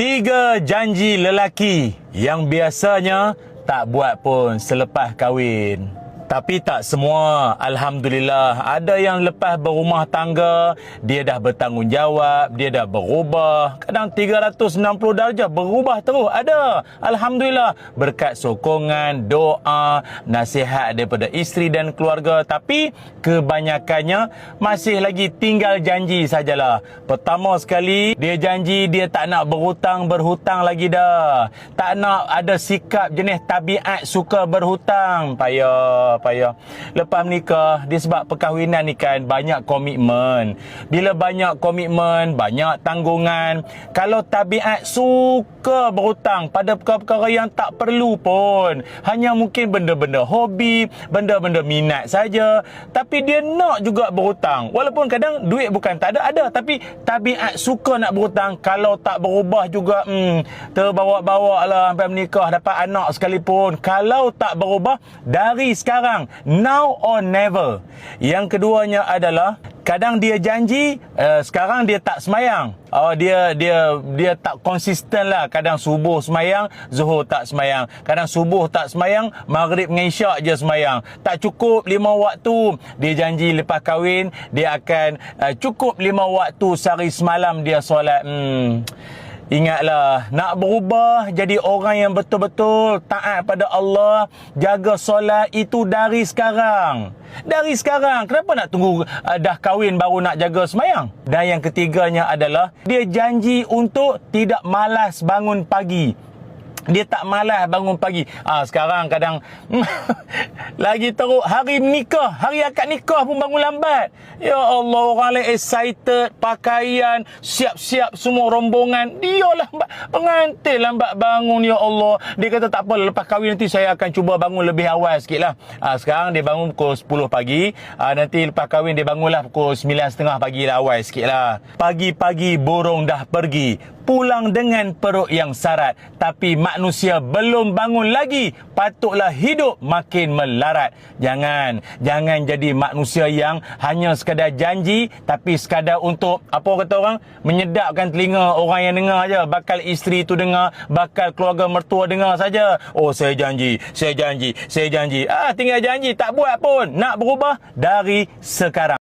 3 janji lelaki yang biasanya tak buat pun selepas kahwin. Tapi tak semua, Alhamdulillah. Ada yang lepas berumah tangga, dia dah bertanggungjawab, dia dah berubah. Kadang 360 darjah berubah terus. Ada, Alhamdulillah. Berkat sokongan, doa, nasihat daripada isteri dan keluarga. Tapi kebanyakannya masih lagi tinggal janji sajalah. Pertama sekali, dia janji dia tak nak berhutang lagi dah. Tak nak ada sikap jenis tabiat suka berhutang. Payah. Lepas menikah, disebab perkahwinan ni kan banyak komitmen. Bila banyak komitmen, banyak tanggungan, kalau tabiat suka berhutang pada perkara-perkara yang tak perlu pun, hanya mungkin benda-benda hobi, benda-benda minat saja, tapi dia nak juga berhutang. Walaupun kadang duit bukan tak ada, tapi tabiat suka nak berhutang. Kalau tak berubah juga, terbawa-bawa lah sampai menikah, dapat anak sekalipun. Kalau tak berubah, dari sekarang, now or never. Yang keduanya adalah kadang dia janji, sekarang dia tak semayang. Dia tak konsisten lah. Kadang subuh semayang, zuhur tak semayang. Kadang subuh tak semayang, maghrib dengan isyak je semayang. Tak cukup 5 waktu. Dia janji lepas kahwin dia akan cukup 5 waktu sehari semalam dia solat. Ingatlah, nak berubah jadi orang yang betul-betul taat pada Allah, jaga solat itu dari sekarang. Dari sekarang. Kenapa nak tunggu dah kahwin baru nak jaga semayang? Dan yang ketiganya adalah dia janji untuk tidak malas bangun pagi. Dia tak malas bangun pagi. Sekarang kadang lagi teruk hari menikah, hari akad nikah pun bangun lambat. Ya Allah, orang lain excited, pakaian, siap-siap semua rombongan. Dia lambat, pengantin lambat bangun. Ya Allah. Dia kata tak apa, lepas kahwin nanti saya akan cuba bangun lebih awal sikit lah. Sekarang dia bangun pukul 10 pagi. Nanti lepas kahwin dia bangunlah pukul 9.30 pagi lah, awal sikit lah. Pagi-pagi burung dah pergi, pulang dengan perut yang sarat. Tapi manusia belum bangun lagi, patutlah hidup makin melarat. Jangan jadi manusia yang hanya sekadar janji, tapi sekadar untuk, apa kata orang, menyedapkan telinga orang yang dengar aja. Bakal isteri tu dengar, bakal keluarga mertua dengar saja. Oh, saya janji. Tinggal janji, tak buat pun. Nak berubah dari sekarang.